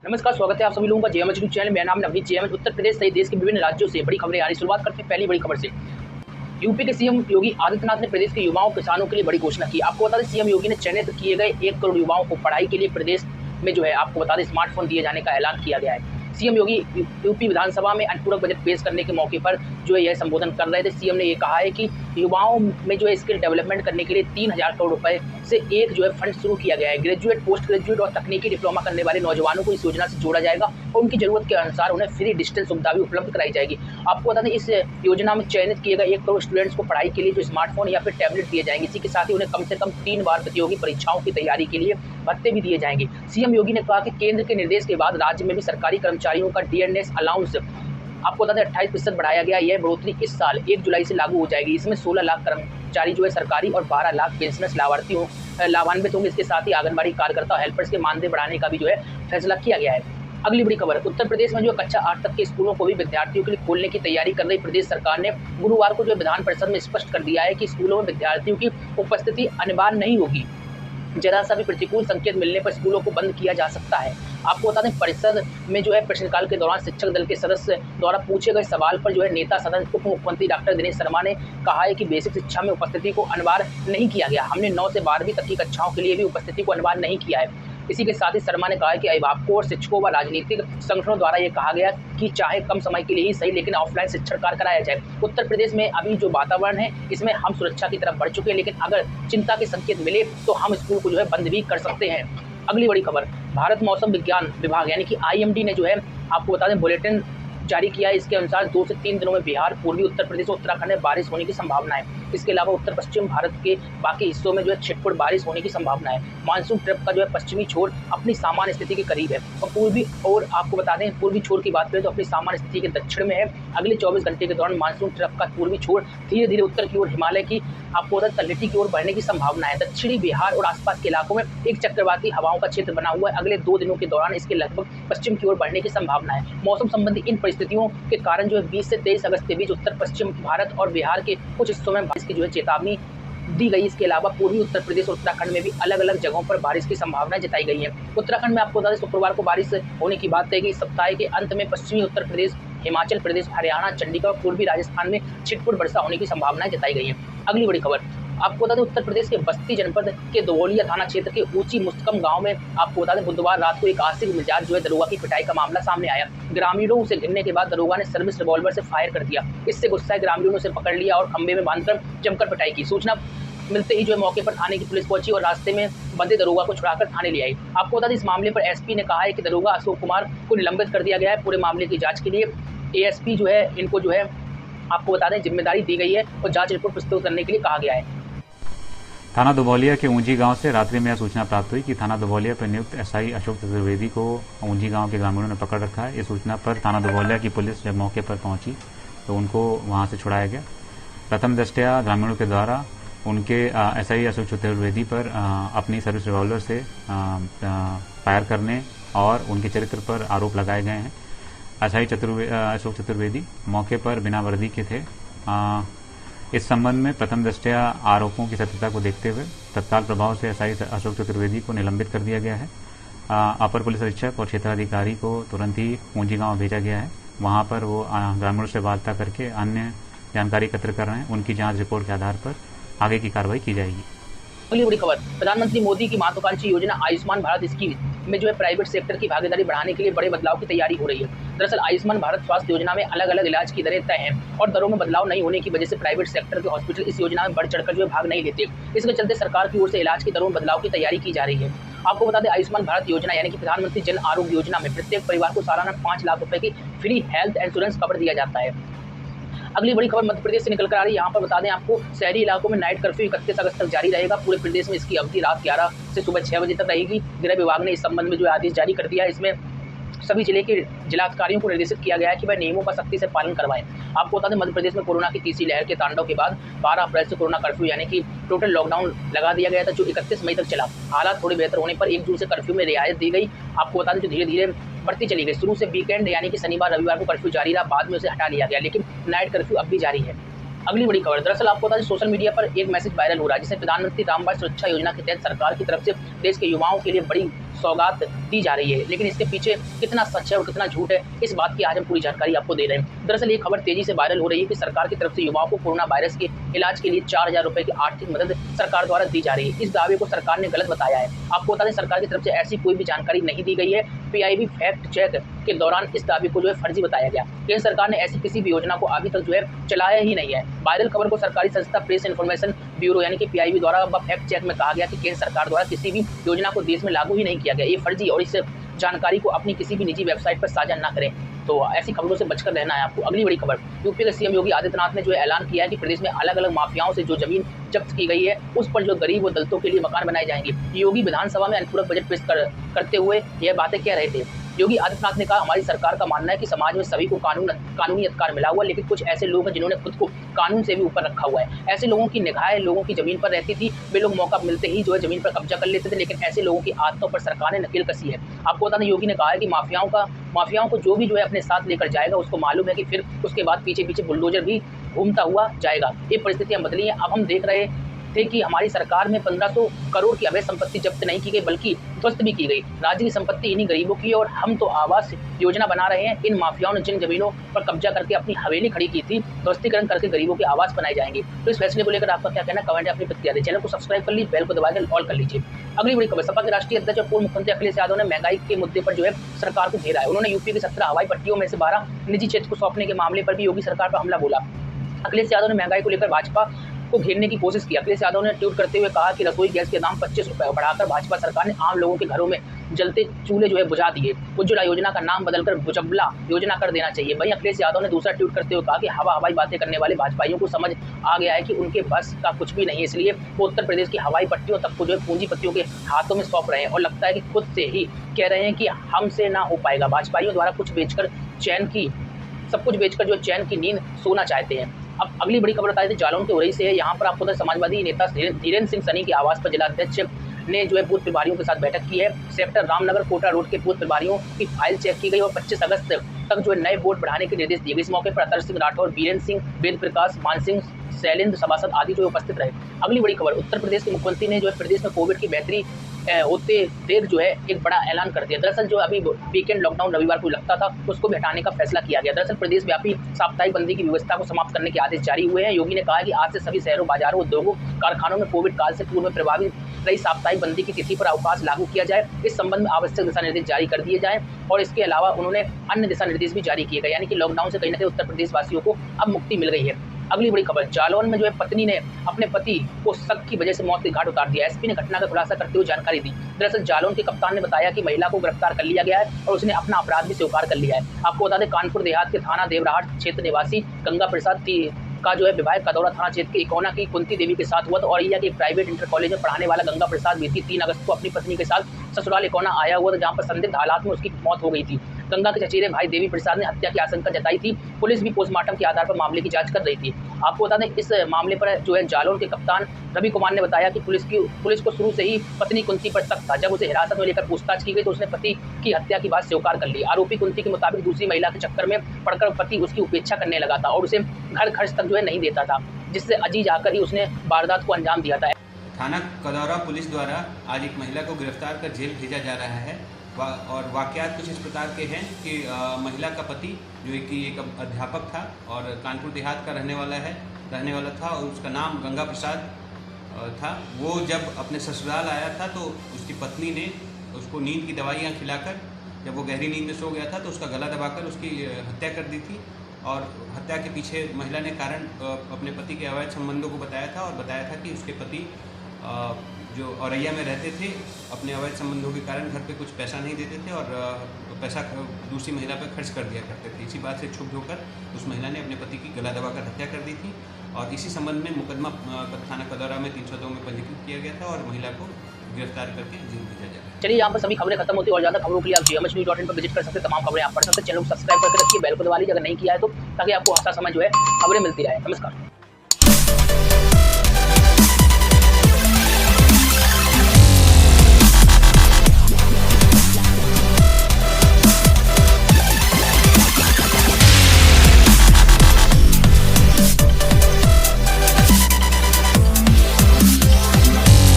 नमस्कार, स्वागत है आप सभी लोगों का जेएमएच न्यूज़ चैनल। मेरा नाम नवनीत। जेएमएच उत्तर प्रदेश सहित देश के विभिन्न राज्यों से बड़ी खबरें आ रही। शुरुआत करते हैं पहली बड़ी खबर से। यूपी के सीएम योगी आदित्यनाथ ने प्रदेश के युवाओं किसानों के लिए बड़ी घोषणा की। आपको बता दें, सीएम योगी ने चयनित किए गए 1 करोड़ युवाओं को पढ़ाई के लिए प्रदेश में आपको बता दें स्मार्टफोन दिए जाने का ऐलान किया गया है। सीएम योगी यूपी विधानसभा में अनुपूरक बजट पेश करने के मौके पर यह संबोधन कर रहे थे। सीएम ने कहा है कि युवाओं में स्किल डेवलपमेंट करने के लिए 3000 करोड़ रुपए से एक फंड शुरू किया गया है। ग्रेजुएट, पोस्ट ग्रेजुएट और तकनीकी डिप्लोमा करने वाले नौजवानों को इस योजना से जोड़ा जाएगा और उनकी जरूरत के अनुसार उन्हें फ्री डिजिटल सुविधा भी उपलब्ध कराई जाएगी। आपको बता दें, इस योजना में चयनित किए गए 1 करोड़ स्टूडेंट्स को पढ़ाई के लिए स्मार्टफोन या फिर टैबलेट दिए जाएंगे। इसी के साथ ही उन्हें कम से कम 3 बार प्रतियोगी परीक्षाओं की तैयारी के लिए भत्ते भी दिए जाएंगे। सीएम योगी ने कहा कि केंद्र के निर्देश के बाद राज्य में भी सरकारी कर्मचारियों का डीएनएस अलाउंस आपको बता दें 28% बढ़ाया गया। यह बढ़ोतरी इस साल 1 जुलाई से लागू हो जाएगी। इसमें 16 लाख कर्मचारी सरकारी और 12 लाख पेंशनर्स लाभान्वित होंगे। इसके साथ ही आंगनबाड़ी कार्यकर्ता हेल्पर्स के मानदेय बढ़ाने का भी फैसला किया गया है। अगली बड़ी खबर, उत्तर प्रदेश में कक्षा 8 तक के स्कूलों को भी विद्यार्थियों के लिए खोलने की तैयारी कर रही प्रदेश सरकार ने गुरुवार को विधान परिषद में स्पष्ट कर दिया है कि स्कूलों में विद्यार्थियों की उपस्थिति अनिवार्य नहीं होगी। जरा सा भी प्रतिकूल संकेत मिलने पर स्कूलों को बंद किया जा सकता है। आपको बता दें, परिषद में प्रश्नकाल के दौरान शिक्षक दल के सदस्य द्वारा पूछे गए सवाल पर नेता सदन उप मुख्यमंत्री डॉक्टर दिनेश शर्मा ने कहा है कि बेसिक शिक्षा में उपस्थिति को अनिवार्य नहीं किया गया। हमने 9 से 12वीं तक की कक्षाओं के लिए भी उपस्थिति को अनिवार्य नहीं किया है। इसी के साथ ही शर्मा ने कहा कि अभिभावकों और शिक्षकों व राजनीतिक संगठनों द्वारा यह कहा गया कि चाहे कम समय के लिए ही सही, लेकिन ऑफलाइन शिक्षण कार्य कराया जाए। उत्तर प्रदेश में अभी वातावरण है, इसमें हम सुरक्षा की तरफ बढ़ चुके हैं, लेकिन अगर चिंता के संकेत मिले तो हम स्कूल को बंद भी कर सकते हैं। अगली बड़ी खबर, भारत मौसम विज्ञान विभाग यानी कि आईएमडी ने आपको बता दें बुलेटिन जारी किया है। इसके अनुसार 2 से 3 दिनों में बिहार, पूर्वी उत्तर प्रदेश और उत्तराखंड में बारिश होने की संभावना है। इसके अलावा उत्तर पश्चिम भारत के बाकी हिस्सों में छिटपुट बारिश होने की संभावना है। मानसून ट्रफ का पश्चिमी छोर अपनी सामान्य स्थिति के करीब है और पूर्वी, और आपको बता दें पूर्वी छोर की बात करें तो अपनी सामान्य स्थिति के दक्षिण में है। अगले 24 घंटे के दौरान मानसून ट्रफ का पूर्वी छोर धीरे धीरे उत्तर की ओर हिमालय की आपको तलहटी की ओर बढ़ने की संभावना है। दक्षिणी बिहार और आसपास के इलाकों में एक चक्रवाती हवाओं का क्षेत्र बना हुआ है। अगले 2 दिनों के दौरान इसके लगभग पश्चिम की ओर बढ़ने की संभावना है। मौसम संबंधी इन परिस्थितियों के कारण 20 से 23 अगस्त के बीच उत्तर पश्चिम भारत और बिहार के कुछ हिस्सों में बारिश की चेतावनी दी गई। इसके अलावा पूर्वी उत्तर प्रदेश और उत्तराखंड में भी अलग अलग जगहों पर बारिश की संभावना जताई गई है। उत्तराखंड में आपको बता दें शुक्रवार को बारिश होने की बात कही गई। सप्ताह के अंत में पश्चिमी उत्तर प्रदेश, हिमाचल प्रदेश, हरियाणा, चंडीगढ़ और पूर्वी राजस्थान में छिटपुट वर्षा होने की संभावनाएं जताई गई है। अगली बड़ी खबर, आपको बता दें उत्तर प्रदेश के बस्ती जनपद के दवोलिया थाना क्षेत्र के ऊंची मुस्तकम गांव में आपको बता दें बुधवार रात को एक आशिक मिजाज दरोगा की पिटाई का मामला सामने आया। ग्रामीणों से घिरने के बाद दरोगा ने सर्विस रिवॉल्वर से फायर कर दिया। इससे गुस्साए ग्रामीणों ने उसे पकड़ लिया और खंबे में बांधकर जमकर पिटाई की। सूचना मिलते ही मौके पर थाने की पुलिस पहुंची और रास्ते में बंदे दरोगा को छुड़ाकर थाने ले आई। आपको बता दें इस मामले पर एसपी ने कहा है कि दरोगा अशोक कुमार को निलंबित कर दिया गया है। पूरे मामले की जांच के लिए एएसपी इनको आपको बता दें जिम्मेदारी दी गई है और जांच रिपोर्ट प्रस्तुत करने के लिए कहा गया है। थाना दुबौलिया के ऊंची गांव से रात्रि में यह सूचना प्राप्त हुई कि थाना दुबौलिया पर नियुक्त एसआई अशोक चतुर्वेदी को ऊंची गांव के ग्रामीणों ने पकड़ रखा है। इस सूचना पर थाना दुबौलिया की पुलिस जब मौके पर पहुंची तो उनको वहां से छुड़ाया गया। प्रथम दृष्टया ग्रामीणों के द्वारा उनके एसआई अशोक चतुर्वेदी पर अपनी सर्विस रिवॉल्वर से फायर करने और उनके चरित्र पर आरोप लगाए गए हैं। एसआई अशोक चतुर्वेदी मौके पर बिना वर्दी के थे। इस संबंध में प्रथम दृष्टया आरोपों की सत्यता को देखते हुए तत्काल प्रभाव से एसआई अशोक चतुर्वेदी को निलंबित कर दिया गया है। अपर पुलिस अधीक्षक और क्षेत्राधिकारी को तुरंत ही ऊंची गांव भेजा गया है। वहां पर वो ग्रामीणों से वार्ता करके अन्य जानकारी एकत्र कर रहे हैं। उनकी जांच रिपोर्ट के आधार पर आगे की कार्रवाई की जाएगी। अगली बड़ी खबर, प्रधानमंत्री मोदी की महत्वाकांक्षी योजना आयुष्मान भारत स्कीम में प्राइवेट सेक्टर की भागीदारी बढ़ाने के लिए बड़े बदलाव की तैयारी हो रही है। दरअसल आयुष्मान भारत स्वास्थ्य योजना में अलग अलग इलाज की दरें तय हैं और दरों में बदलाव नहीं होने की वजह से प्राइवेट सेक्टर के हॉस्पिटल इस योजना में बढ़ चढ़कर भाग नहीं लेते। इसके चलते सरकार की ओर से इलाज की दरों में बदलाव की तैयारी की जा रही है। आपको बता दें आयुष्मान भारत योजना यानी कि प्रधानमंत्री जन आरोग्य योजना में प्रत्येक परिवार को सालाना 5 लाख रुपए की फ्री हेल्थ इंश्योरेंस कवर दिया जाता है। अगली बड़ी खबर मध्य प्रदेश से निकल कर आ रही है। यहाँ पर बता दें आपको शहरी इलाकों में नाइट कर्फ्यू 31 अगस्त तक जारी रहेगा। पूरे प्रदेश में इसकी अवधि रात 11 से सुबह 6 बजे तक रहेगी। गृह विभाग ने इस संबंध में आदेश जारी कर दिया है। इसमें सभी जिले के जिलाधिकारियों को निर्देशित किया गया है कि वह नियमों का सख्ती से पालन करवाएं। आपको बता दें मध्य प्रदेश में कोरोना की तीसरी लहर के तांडव के बाद 12 अप्रैल से कोरोना कर्फ्यू यानी कि टोटल लॉकडाउन लगा दिया गया था, जो 31 मई तक चला। हालात थोड़ी बेहतर होने पर 1 जून से कर्फ्यू में रियायत दी गई। आपको बता दें जो धीरे धीरे बढ़ती चली गई। शुरू से वीकेंड यानी कि शनिवार रविवार को कर्फ्यू जारी रहा, बाद में उसे हटा लिया गया, लेकिन नाइट कर्फ्यू अब भी जारी है। अगली बड़ी खबर, दरअसल आपको बता दें सोशल मीडिया पर एक मैसेज वायरल हो रहा है जिसमें प्रधानमंत्री रामबाण सुरक्षा योजना के तहत सरकार की तरफ से देश के युवाओं के लिए बड़ी सौगात दी जा रही है, लेकिन इसके पीछे कितना सच है और कितना झूठ है, इस बात की आज हम पूरी जानकारी आपको दे रहे हैं। दरअसल ये खबर तेजी से वायरल हो रही है कि सरकार की तरफ से युवाओं को कोरोना वायरस के इलाज के लिए 4,000 रुपए की आर्थिक मदद सरकार द्वारा दी जा रही है। इस दावे को सरकार ने गलत बताया है। आपको बता दें, सरकार की तरफ से ऐसी कोई भी जानकारी नहीं दी गई है। पीआईबी फैक्ट चेक के दौरान इस दावे को फर्जी बताया गया। केंद्र सरकार ने ऐसी किसी भी योजना को अभी तक चलाया ही नहीं है। वायरल खबर को सरकारी संस्था प्रेस इन्फॉर्मेशन ब्यूरो यानी कि पीआईबी द्वारा फैक्ट चेक में कहा गया कि केंद्र सरकार द्वारा किसी भी योजना को देश में लागू ही नहीं किया गया। ये फर्जी और इस जानकारी को अपनी किसी भी निजी वेबसाइट पर साझा ना करें। तो ऐसी खबरों से बचकर रहना है आपको। अगली बड़ी खबर, यूपी के सीएम योगी आदित्यनाथ ने ऐलान किया है कि प्रदेश में अलग अलग माफियाओं से जो जमीन जब्त की गई है उस पर गरीब और दलितों के लिए मकान बनाए जाएंगे। योगी विधानसभा में अनुपूरक बजट पेश करते हुए यह बातें कह रहे थे। योगी आदित्यनाथ ने कहा, हमारी सरकार का मानना है कि समाज में सभी को कानूनी अधिकार मिला हुआ है, लेकिन कुछ ऐसे लोग हैं जिन्होंने खुद को कानून से भी ऊपर रखा हुआ है। ऐसे लोगों की निगाहें लोगों की जमीन पर रहती थी, वे लोग मौका मिलते ही जमीन पर कब्जा कर लेते थे, लेकिन ऐसे लोगों की आदतों पर सरकार ने नकेल कसी है। आपको बता दें, योगी ने कहा है कि माफियाओं को जो भी अपने साथ लेकर जाएगा उसको मालूम है कि फिर उसके बाद पीछे पीछे बुलडोजर भी घूमता हुआ जाएगा। ये परिस्थितियां बदली हैं। अब हम देख रहे थे कि हमारी सरकार में 1500 करोड़ की अवैध संपत्ति जब्त नहीं की गई, बल्कि ध्वस्त भी की गई। राज्य की संपत्ति इन्हीं गरीबों की है और हम तो आवास योजना बना रहे हैं। इन माफियाओं ने जिन जमीनों पर कब्जा करके अपनी हवेली खड़ी की थी, ध्वस्तीकरण करके गरीबों के आवास बनाए जाएंगे। तो इस फैसले को लेकर आपका क्या कहना, कमेंट अपनी प्रतिक्रिया दें। चैनल को सब्सक्राइब कर लीजिए, बेल को दबाकर ऑल कर लीजिए। अगली बड़ी खबर, सपा के राष्ट्रीय अध्यक्ष और पूर्व मुख्यमंत्री अखिलेश यादव ने महंगाई के मुद्दे पर सरकार को घेरा है। उन्होंने यूपी की 17 हवाई पट्टियों में से 12 निजी क्षेत्र को सौंपने के मामले पर भी योगी सरकार पर हमला बोला। अखिलेश यादव ने महंगाई को लेकर भाजपा को घेरने की कोशिश की। अखिलेश यादव ने ट्वीट करते हुए कहा कि रसोई गैस के दाम 25 रुपये बढ़ाकर भाजपा सरकार ने आम लोगों के घरों में जलते चूल्हे बुझा दिए। उज्ज्वला योजना का नाम बदलकर बुजबला योजना कर देना चाहिए। वहीं अखिलेश यादव ने दूसरा ट्वीट करते हुए कहा कि हवाई बातें करने वाले भाजपाइयों को समझ आ गया है कि उनके बस का कुछ भी नहीं है, इसलिए वो उत्तर प्रदेश की हवाई पट्टियों तक को पूंजीपतियों के हाथों में सौंप रहे हैं और लगता है कि खुद से ही कह रहे हैं कि हमसे ना हो पाएगा। भाजपाइयों द्वारा सब कुछ बेचकर चैन की नींद सोना चाहते हैं। अब अगली बड़ी खबर बताई थी जालौन के उरई से है। यहाँ पर आपको समाजवादी नेता धीरेन्द्र सिंह सनी के आवास पर जिलाध्यक्ष ने बूथ प्रभारियों के साथ बैठक की है। सेक्टर रामनगर कोटा रोड के बूथ प्रभारियों की फाइल चेक की गई और 25 अगस्त तक नए वोट बढ़ाने के निर्देश दिए गए। इस मौके पर अतर सिंह राठौर, बीरेन्द्र सिंह, वेद प्रकाश, मान सिंह, शैलेंद्र सभासद आदि उपस्थित रहे। अगली बड़ी खबर, उत्तर प्रदेश के मुख्यमंत्री ने प्रदेश में कोविड की बेहतरी होते देख एक बड़ा ऐलान कर दिया। दरअसल अभी वीकेंड लॉकडाउन रविवार को लगता था, उसको भी हटाने का फैसला किया गया। दरअसल प्रदेश व्यापी साप्ताहिक बंदी की व्यवस्था को समाप्त करने के आदेश जारी हुए हैं। योगी ने कहा कि आज से सभी शहरों, बाजारों, उद्योगों, कारखानों में कोविड काल से पूर्व में प्रभावित रही साप्ताहिक बंदी की तिथि पर अवकाश लागू किया जाए। इस संबंध में आवश्यक दिशा निर्देश जारी कर दिए जाए और इसके अलावा उन्होंने अन्य दिशा निर्देश भी जारी किए गए, यानी कि लॉकडाउन से कहीं न कहीं उत्तर प्रदेश वासियों को अब मुक्ति मिल गई है। अगली बड़ी खबर, जालौन में पत्नी ने अपने पति को शक की वजह से मौत के घाट उतार दिया। एसपी ने घटना का खुलासा करते हुए जानकारी दी। दरअसल जालौन के कप्तान ने बताया कि महिला को गिरफ्तार कर लिया गया है और उसने अपना अपराध भी स्वीकार कर लिया है। आपको बता दें, कानपुर देहात के थाना देवराहाट क्षेत्र निवासी गंगा प्रसाद का विवाह कदौरा थाना क्षेत्र के इकोना की कुंती देवी के साथ हुआ। तो औरैया के प्राइवेट इंटर कॉलेज में पढ़ाने वाला गंगा प्रसाद बीती 3 अगस्त को अपनी पत्नी के साथ ससुराल इकोना आया हुआ था, जहां पर संदिग्ध हालात में उसकी मौत हो गई थी। गंगा के चचेरे भाई देवी प्रसाद ने हत्या की आशंका जताई थी। पुलिस भी पोस्टमार्टम के आधार पर मामले की जांच कर रही थी। आपको बता दें, इस मामले पर जालौन के कप्तान रवि कुमार ने बताया कि पुलिस को शुरू से ही पत्नी कुंती पर शक था। जब उसे हिरासत में लेकर पूछताछ की गई तो उसने पति की हत्या की बात स्वीकार कर ली। आरोपी कुंती के मुताबिक दूसरी महिला के चक्कर में पड़कर पति उसकी उपेक्षा करने लगा था और उसे घर खर्च तक नहीं देता था, जिससे अजीज आकर ही उसने वारदात को अंजाम दिया था। थाना कदौरा पुलिस द्वारा आज एक महिला को गिरफ्तार कर जेल भेजा जा रहा है और वाकयात कुछ इस प्रकार के हैं कि महिला का पति जो कि एक अध्यापक था और कानपुर देहात का रहने वाला था और उसका नाम गंगा प्रसाद था। वो जब अपने ससुराल आया था तो उसकी पत्नी ने उसको नींद की दवाइयाँ खिलाकर, जब वो गहरी नींद में सो गया था तो उसका गला दबाकर उसकी हत्या कर दी थी। और हत्या के पीछे महिला ने कारण अपने पति के अवैध संबंधों को बताया था और बताया था कि उसके पति जो औरैया में रहते थे, अपने अवैध संबंधों के कारण घर पे कुछ पैसा नहीं देते थे और पैसा दूसरी महिला पर खर्च कर दिया करते थे। इसी बात से क्षुब्ध होकर उस महिला ने अपने पति की गला दबाकर हत्या कर दी थी और इसी संबंध में मुकदमा थाना कदौरा में 302 में पंजीकृत किया गया था और महिला को गिरफ्तार करके जेल भेजा जाएगा। चलिए, यहाँ पर सभी खबरें खत्म होती है और ज़्यादा खबरों के लिए आप gmhnews.in पर विजिट कर सकते हैं। तमाम खबरें आप पढ़ सकते हैं। चैनल को सब्सक्राइब करके रखिए, बेल को दबा लीजिए अगर नहीं किया है तो, ताकि आपको हर समय खबरें मिलती रहे। नमस्कार।